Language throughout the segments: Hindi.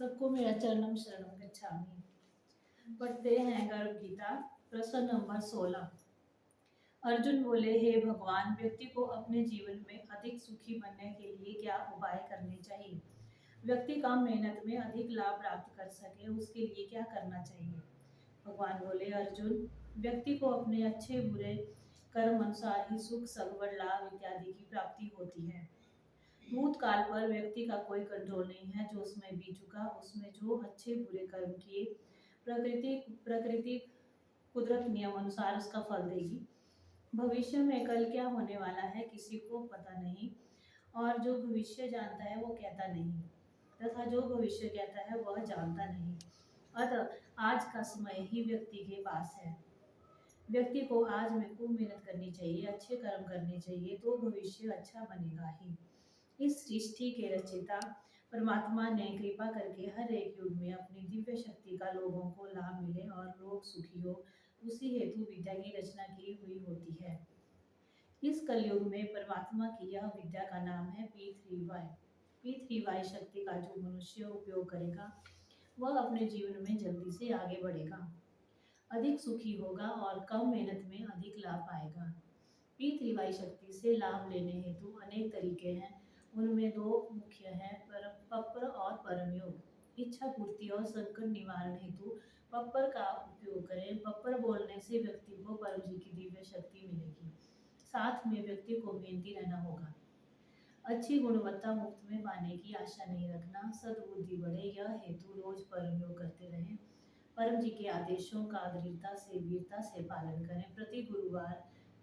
सबको मेरा चरणम शरणम गच्छामि। पढ़ते हैं गर्भ गीता, प्रश्न नंबर 16। अर्जुन बोले, हे भगवान, व्यक्ति को अपने जीवन में अधिक सुखी बनने के लिए क्या उपाय करने चाहिए? व्यक्ति कम मेहनत में अधिक लाभ प्राप्त कर सके, उसके लिए क्या करना चाहिए? भगवान बोले, अर्जुन, व्यक्ति को अपने अच्छे बुरे कर्म अनुसार ही सुख, सगवड़, लाभ इत्यादि की प्राप्ति होती है। भूतकाल पर व्यक्ति का कोई कंट्रोल नहीं है। जो उसमें बीत चुका, उसमें जो अच्छे बुरे कर्म किए, प्रकृति कुदरत नियम अनुसार उसका फल देगी। भविष्य में कल क्या होने वाला है किसी को पता नहीं, और जो भविष्य जानता है वो कहता नहीं, तथा जो भविष्य कहता है वह जानता नहीं। अतः आज का समय ही व्यक्ति के पास है। व्यक्ति को आज में खूब मेहनत करनी चाहिए, अच्छे कर्म करने चाहिए, तो भविष्य अच्छा बनेगा ही। इस सृष्टि के रचयिता परमात्मा ने कृपा करके हर एक युग में अपनी दिव्य शक्ति का लोगों को लाभ मिले और लोग सुखी हो, उसी हेतु विद्या की रचना की हुई होती है। इस कलयुग में परमात्मा की यह विद्या का नाम है P3Y। P3Y शक्ति का जो मनुष्य उपयोग करेगा वह अपने जीवन में जल्दी से आगे बढ़ेगा, अधिक सुखी होगा और कम मेहनत में अधिक लाभ पाएगा। P3Y शक्ति से लाभ लेने हेतु अनेक तरीके हैं। उनमें दो मुख्य हैं, पप्पर और परम योग। इच्छा पूर्ति और संकट निवारण हेतु पप्पर का उपयोग करें। पप्पर बोलने से व्यक्ति को परम जी की दिव्य शक्ति मिलेगी। साथ में व्यक्ति को मेहनती रहना होगा। अच्छी गुणवत्ता मुफ्त में पाने की आशा नहीं रखना। सद्बुद्धि बढ़े यह हेतु रोज परम योग करते रहें। परम जी के आदेशों का दृढ़ता से वीरता से पालन करें। प्रति गुरुवार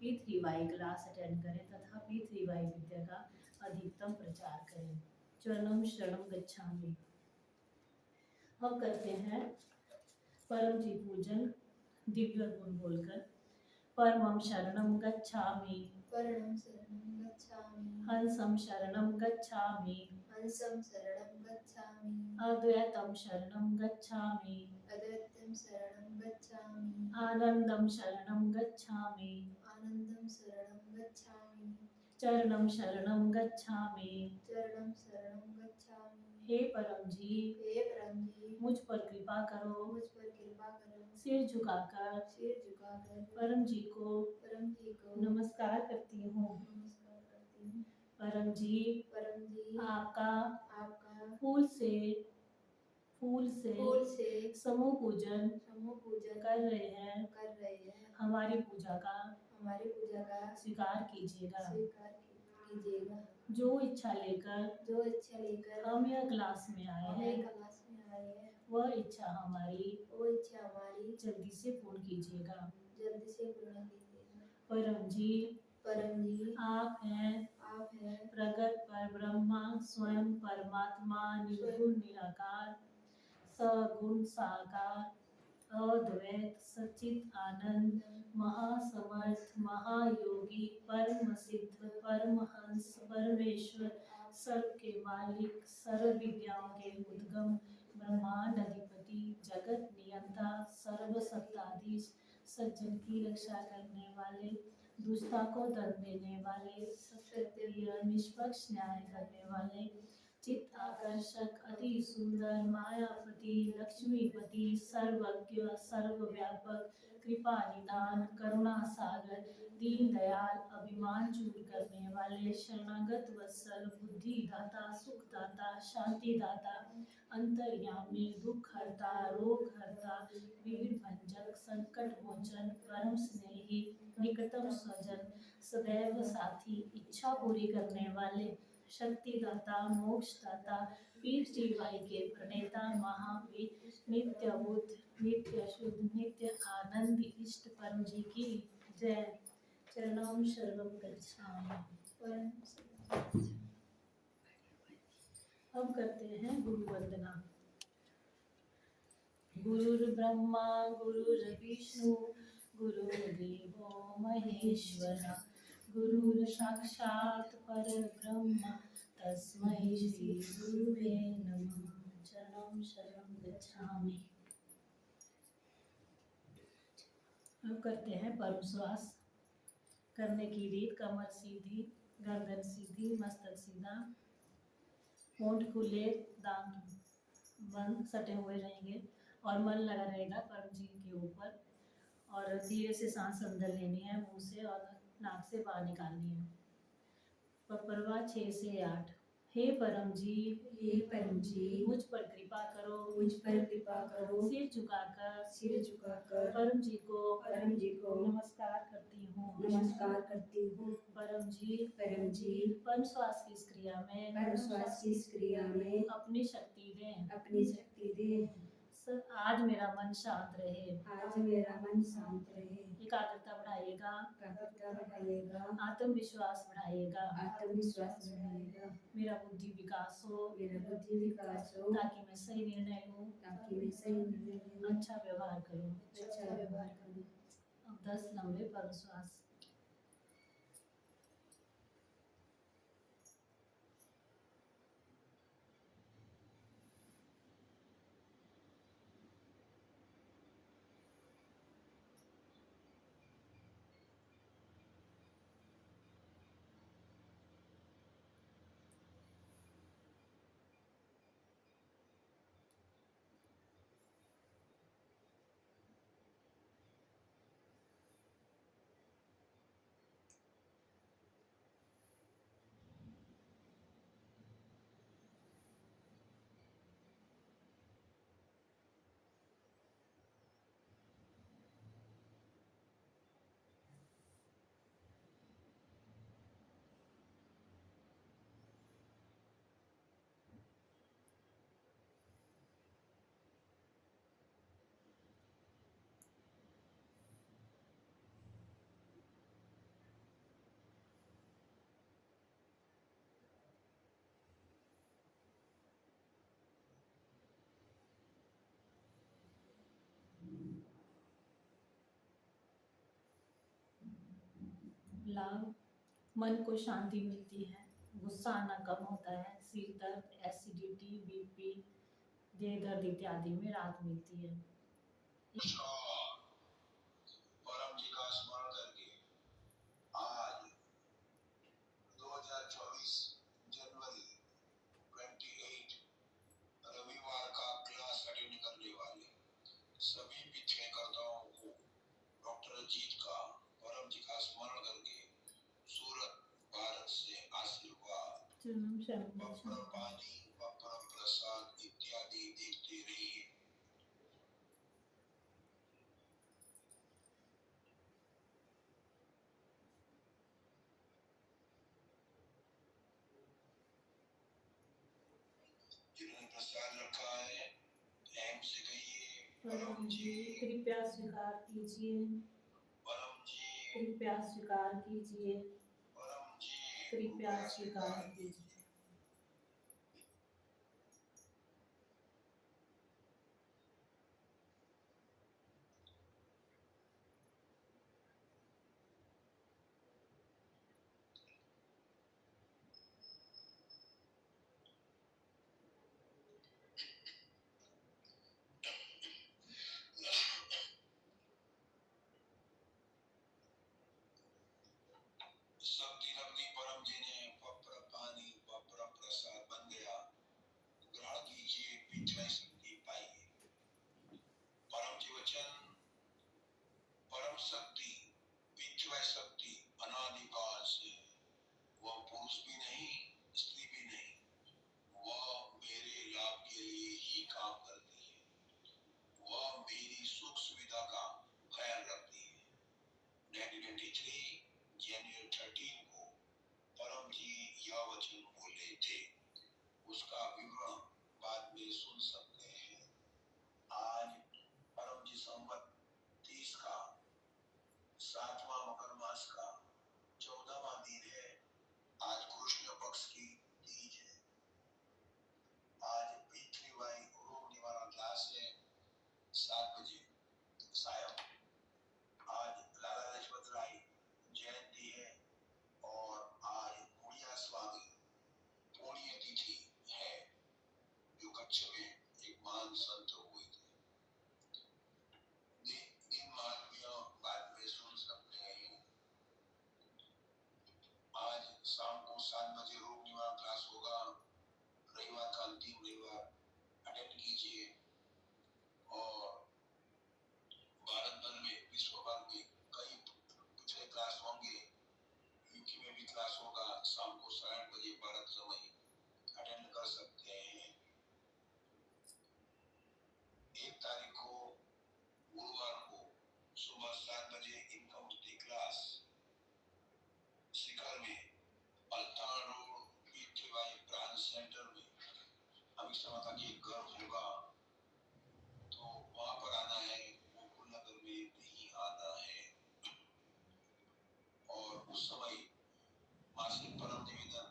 P3Y क्लास अटेंड करें तथा P3Y विद्या का अधिकतम प्रचार करें। चरणम शरणम गच्छामि। अब करते हैं परम जी पूजन दिव्य गुण बोलकर। परमं शरणं गच्छामि, परमं शरणं गच्छामि, हंसं शरणं गच्छामि, हंसं शरणं गच्छामि, अद्वैतं शरणं गच्छामि, अद्वैतं शरणं गच्छामि, आनंदं शरणं गच्छामि, आनंदं शरणं गच्छामि, चरणं शरणं गच्छामि। चरणं शरणं गच्छामि। हे परम जी, हे परम जी, मुझ पर कृपा करो, मुझ पर कृपा करो, सिर झुकाकर परम जी को नमस्कार करती हूँ। नमस्कार करती हूँ। परम जी, आपका आपका फूल से समूह पूजन कर रहे हैं। हमारी पूजा का स्वीकार कीजिएगा। जो इच्छा लेकर हम यह क्लास में आए हैं, वह इच्छा हमारी जल्दी से पूर्ण कीजिएगा। परम जी, आप हैं प्रगट पर ब्रह्मा, स्वयं परमात्मा, निर्गुण निराकार, सगुण साकार, अद्वैत सच्चित आनंद, महासमर्थ, महायोगी, परम सिद्ध, परमहंस, परमेश्वर, सर्व के मालिक, सर्व विद्याओं के उद्गम, ब्रह्मांड अधिपति, जगत नियंता, सर्व सत्ताधीश, सज्जन की रक्षा करने वाले, दुष्टा को दंड देने वाले, सत्य निष्पक्ष न्याय करने वाले, चित्त आकर्षक, अति सुंदर, मायापति, लक्ष्मीपति, सर्वज्ञ, सर्वव्यापक, कृपा निदान, करुणा सागर, दीन दयाल, अभिमान दूर करने वाले, शरणागत वत्सल, बुद्धि दाता, सुख दाता, शांति दाता, अंतर्यामी, दुख हरता, रोग हरता, पीड़ भंजक, संकट मोचन, परम स्नेही, निकटम स्वजन, सदैव साथी, इच्छा पूरी करने वाले, शक्तिदाता, मोक्षदाता, P3Y के प्रणेता, महावीर, नित्य बुद्ध, नित्य शुद्ध, नित्य आनंद, इष्ट परम जी की जय। चरणम शरणम गच्छामि। अब करते हैं गुरु वंदना। गुरुर्ब्रह्मा गुरुर्विष्णु गुरुर्देवो महेश्वरा, गुरुः साक्षात् परब्रह्म तस्मै श्री गुरुवे नमः। चरणं शरणं गच्छामि। अब करते हैं परम श्वास करने की रीत। कमर सीधी, गर्दन सीधी, मस्तक सीधा, होंठ खुले, दांत बंद सटे हुए रहेंगे और मन लगा रहेगा परम जी के ऊपर। और धीरे से सांस अंदर लेनी है मुंह से और नाक से बाहर निकालनी है। पपरवा 6 से 8। हे परम जी, हे परम जी, मुझ पर कृपा करो, मुझ पर कृपा करो, सिर झुकाकर परम जी को नमस्कार करती हूँ। नमस्कार करती हूँ। परम जी, परम श्वास की इस क्रिया में श्वास की इस क्रिया में अपनी शक्ति दें। अपनी शक्ति दें। आज मेरा मन शांत रहे। आज मेरा मन शांत रहे। एकाग्रता बढ़ाइएगा, आत्मविश्वास बढ़ाइएगा, मेरा बुद्धि विकास हो, ताकि मैं सही निर्णय लूं, अच्छा व्यवहार करूं। अब 10 लंबे परम श्वास। लाभ, मन को शांति मिलती है, गुस्सा आना कम होता है, सिर दर्द, एसिडिटी, बीपी, देह दर्द इत्यादि में राहत मिलती है। परम जी का स्मरण करके आज 2024 जनवरी 28 रविवार का क्लास अटेंड करने वाले सभी पिछले कर्ताओं को डॉक्टर अजीत का परम जी का स्मरण करके सूरत भारत से आशीर्वाद, बपरम पानी, बपरम प्रसाद इत्यादि देखते रहिए। जिन्होंने प्रसाद रखा है एम से कहिए, परम जी कृपया स्वीकार कीजिए, परम जी कृपया स्वीकार कीजिए, परम जी कृपया स्वीकार कीजिए। शक्ति रख दी परम जी ने, बपरम पानी बपरम प्रसाद बन गया। ग्रहण कीजिए, पिछलाई शक्ति पाइए। परम जी वचन, परम शक्ति पिछलाई शक्ति अनादिकाल से, वह पुरुष भी नहीं स्त्री भी नहीं, वह मेरे लाभ के लिए ही काम करती है, वह मेरी सुख सुविधा का ख्याल रखती है। 1993 जनवरी 13 को परम जी यह वचन बोले थे, उसका विवरण बाद में सुन सकते हैं। आज परम जी संवत 30 का 7वां मकर मास का 14वां दिन है। आज कृष्ण पक्ष की तीज है। आज पृथ्वीबाई रोग निवारण क्लास है 7 बजे सायं। आज लाला लाजपत राय जयंती है और आज बुढ़िया स्वामी पुण्य तिथि है, जो कच्छ में इस समय तक एक घर होगा तो वहां पर आना है, गोकुल नगर में नहीं आना है। और उस समय मासिक परम निवेदन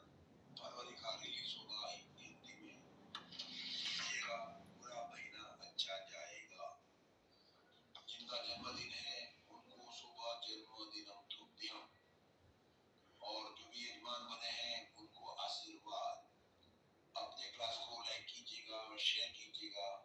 फरवरी का रिलीज होगा हिंदी में। देखिएगा, पूरा महीना अच्छा जाएगा। जिनका जन्मदिन है उनको शुभ जन्मदिनम तुभ्यम। और जो भी यजमान बने हैं उनको आशीर्वाद। अपने क्लास को लाइक कीजिएगा, शेयर कीजिएगा।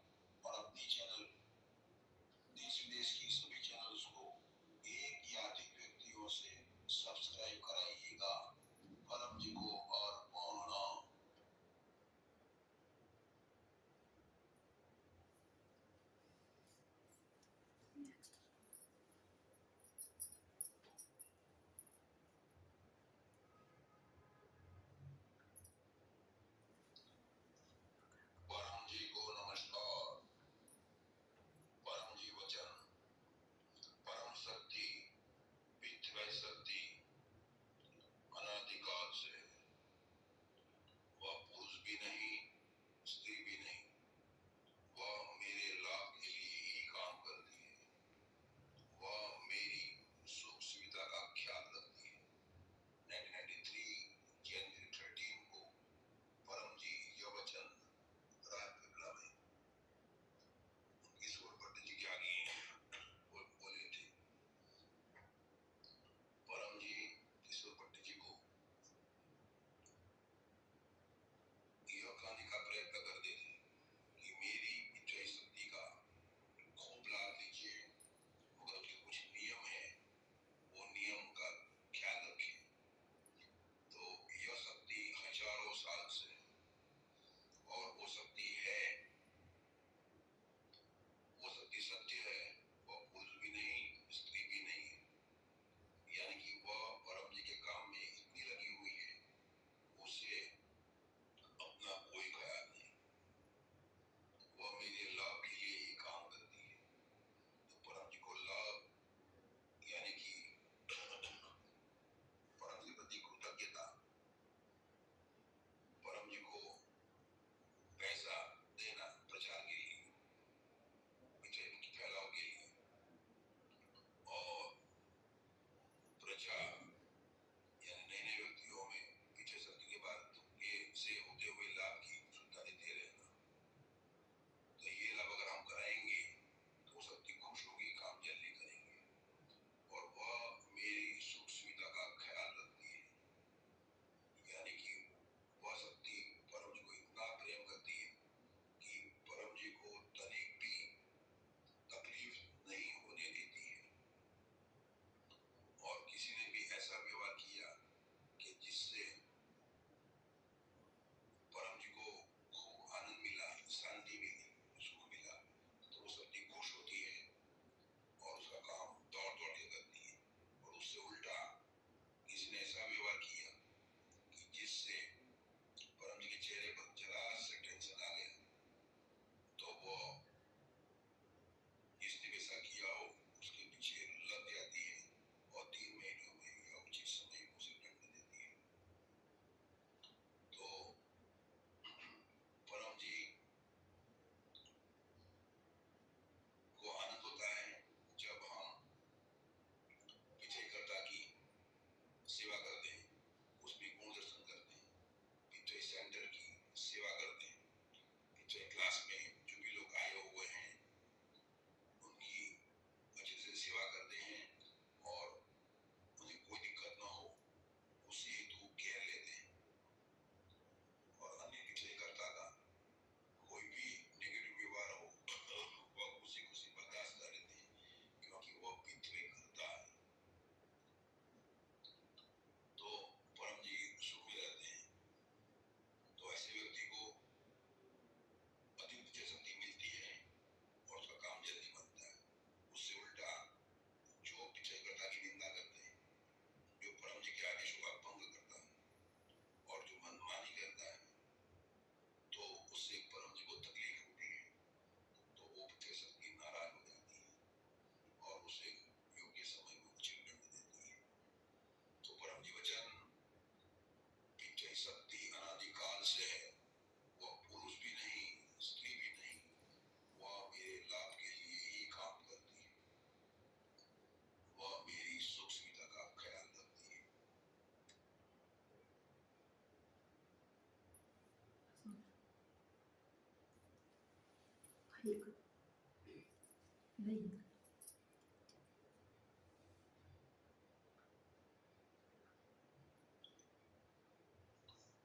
नहीं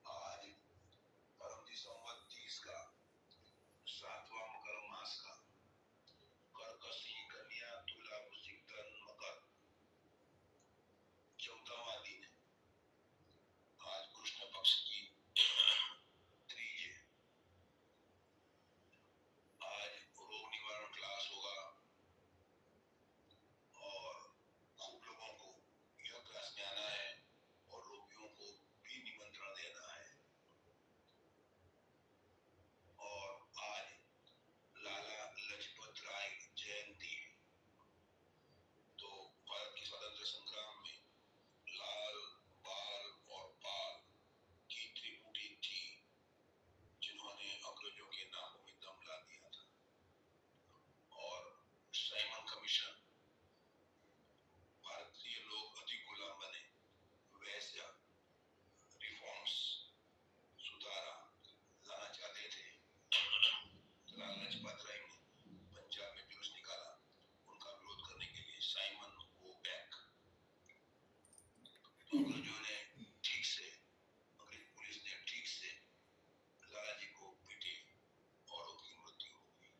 आज परम दिसंबर 30 का 7वां मकर मास का कर्कशी कन्या तुला वृश्चिक धन मकर 14वां दिन है। आज कृष्ण पक्ष की तीज है। आज रोग निवारण क्लास होगा और खूब लोगों को यह क्लास में आना है और रोगियों को भी निमंत्रण देना है। और आज लाला लजपत राय जयंती है। तो भारत के स्वतंत्र संग्राम में लाल, बाल और पाल की त्रिपुटी थी, जिन्होंने अंग्रेजों के नाकों में दम ला दिया था। और साइमन कमीशन, भारतीय लोग अधिक गुलाम बने, वैसा रिफॉर्म्स सुधारा लाना चाहते थे। लाला लाजपत राय ने पंजाब में जुलूस निकाला उनका विरोध करने के लिए, साइमन गो बैक। अंग्रेजों ने ठीक से, अंग्रेज पुलिस ने ठीक से लाला जी को पीटे और उनकी मृत्यु हो गई।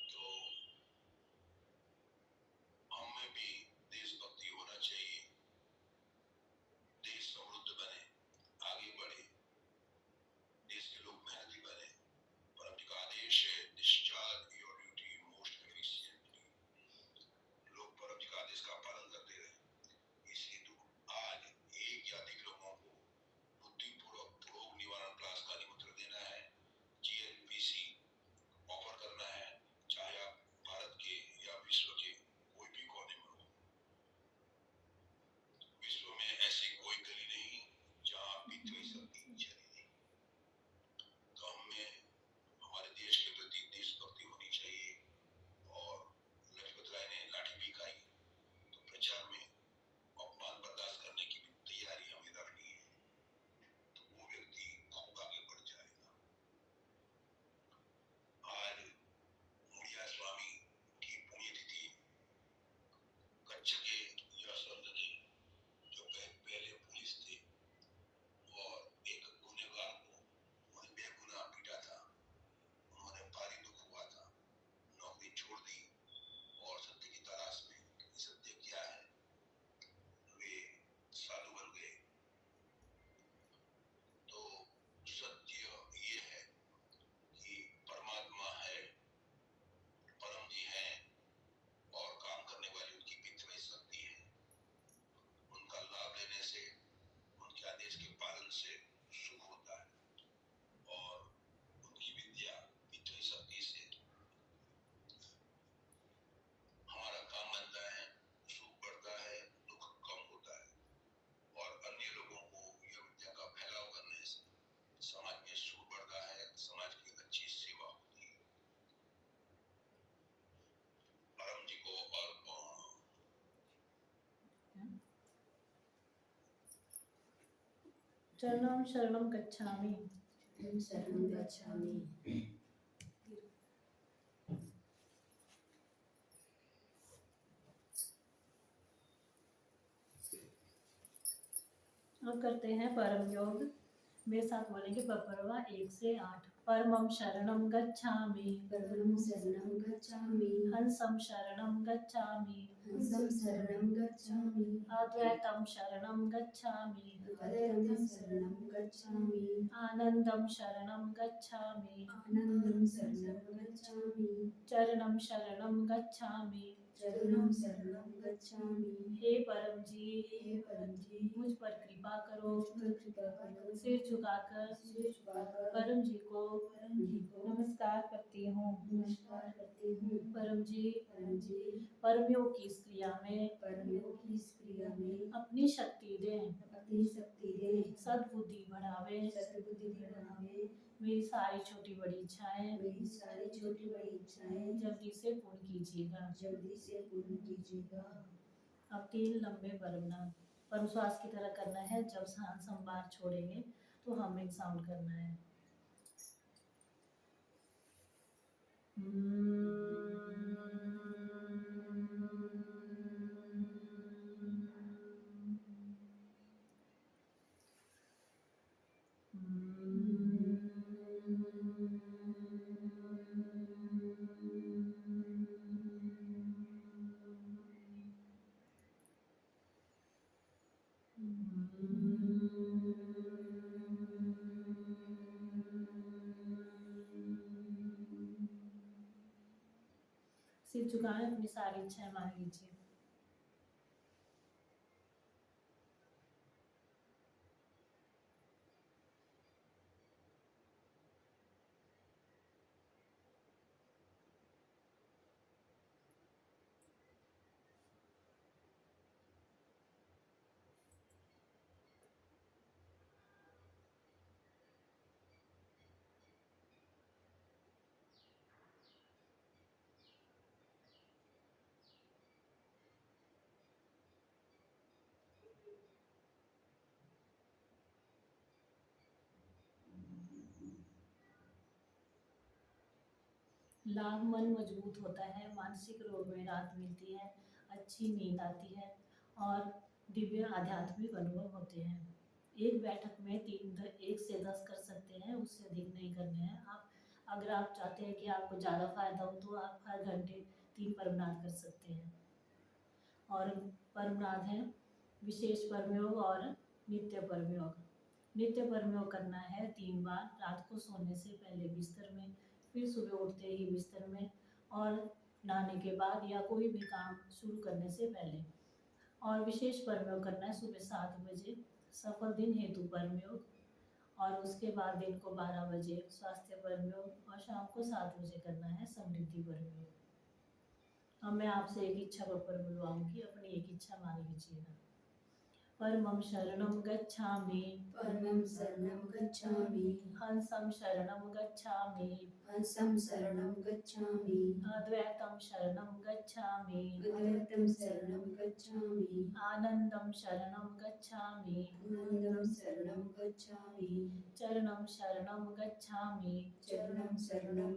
तो हमें भी देशभक्ति होना चाहिए, देश समृद्ध बने, आगे बढ़े, देश के लोग मेहनती बने। परम जी का आदेश है, discharge your duty most efficiently. लोग परम जी का आदेश का पालन करते रहे। इस हेतु आज एक या अधिक लोगों को बुद्धिपूर्वक रोग निवारण क्लास का निमंत्रण देना है, जीएलपीसी ऑफर करना है, चाहे आप भारत के या विश्व के कोई भी कोने में हो। विश्व में ऐसी कोई गली नहीं जहां पितृ शक्ति चली नहीं। तो हमें हमारे देश के प्रति देशभक्ति होनी चाहिए। और लजपत राय ने लाठी भी खाई, तो प्रचार में अपमान बर्दाश्त करने की भी तैयारी हमें रखनी है, तो वो व्यक्ति खूब आगे बढ़ जाएगा। आज मुड़िया स्वामी की पुण्यतिथि। कच्छ के यशवंत जी, जो पहले पुलिस थे और एक गुनहगार को उन्होंने बेगुनाह पीटा था, उन्होंने भारी दुख हुआ था, नौकरी छोड़ दी और सत्य की तलाश में सत्य क्या है वे साधु बन गए। तो सत्य ये है कि परमात्मा है, परम जी हैं और काम करने वाली उनकी पितृ शक्ति है। उनका लाभ लेने से, उनके आदेश के पालन से सुख होता है और उनकी विद्या पितृ शक्ति से हमारा काम बनता है, सुख बढ़ता है, दुख कम होता है। और अन्य लोगों को यह विद्या का फैलाव करने से समाज में सुख बढ़ता है, समाज की अच्छी सेवा होती है। परम जी को और चरणम शरणम गच्छामि। शरणं गच्छामि। अब करते हैं परम योग। मेरे साथ बोलेंगे बपरवा 1 से 8। परमं शरणं गच्छामि, परमं शरणं गच्छामि, हंसं शरणं गच्छामि, हंसं शरणं गच्छामि, अद्वैतं शरणं गच्छामि, अद्वैतं शरणं गच्छामि, आनन्दं शरणं गच्छामि, आनन्दं शरणं गच्छामि, चरणं शरणं गच्छामि। चरणं शरणं गच्छामि। हे परम जी, हे परम जी, मुझ पर कृपा करो। मुझ पर कृपा करो। सिर झुकाकर सिर झुकाकर परम जी को नमस्कार करती हूँ। करती हूँ। परम जी, परम योग की इस क्रिया में अपनी शक्ति दें, सद्बुद्धि बढ़ावे, मेरी सारी छोटी बड़ी इच्छाएं जल्दी से पूर्ण कीजिएगा। अब 3 लंबे परम श्वास की तरह करना है। जब सांस हम बाहर छोड़ेंगे तो हमें साउंड करना है। सिर झुकाएं, अपनी सारी इच्छाएं मान लीजिए। लाभ, मन मजबूत होता है, मानसिक रोग में राहत मिलती है, अच्छी नींद आती है और दिव्य आध्यात्मिक अनुभव होते हैं। एक बैठक में 1 से 10 कर सकते हैं, उससे अधिक नहीं करने हैं। आप अगर आप चाहते हैं कि आपको ज़्यादा फायदा हो तो आप हर घंटे 3 परमनाद कर सकते हैं। और परमनाद है विशेष परमयोग और नित्य परमयोग। नित्य परमयोग करना है 3 बार, रात को सोने से पहले बिस्तर में, फिर सुबह उठते ही बिस्तर में और नहाने के बाद या कोई भी काम शुरू करने से पहले। और विशेष परमयोग करना है सुबह 7 बजे सफल दिन हेतु परमयोग, और उसके बाद दिन को 12 बजे स्वास्थ्य परमयोग और शाम को 7 बजे करना है समृद्धि परमयोग। अब मैं आपसे एक इच्छा पत्र बुलवाऊंगी, अपनी एक इच्छा मान लीजिएगा। परमं शरणं गच्छामि, परमं शरणं गच्छामि, हंसं शरणं गच्छामि, हंसं शरणं गच्छामि, अद्वैतं शरणं गच्छामि, अद्वैतं शरणं गच्छामि, आनंदं शरणं गच्छामि, आनन्दं शरणं गच्छामि, चरणं शरणं गच्छामि, चरणं शरणं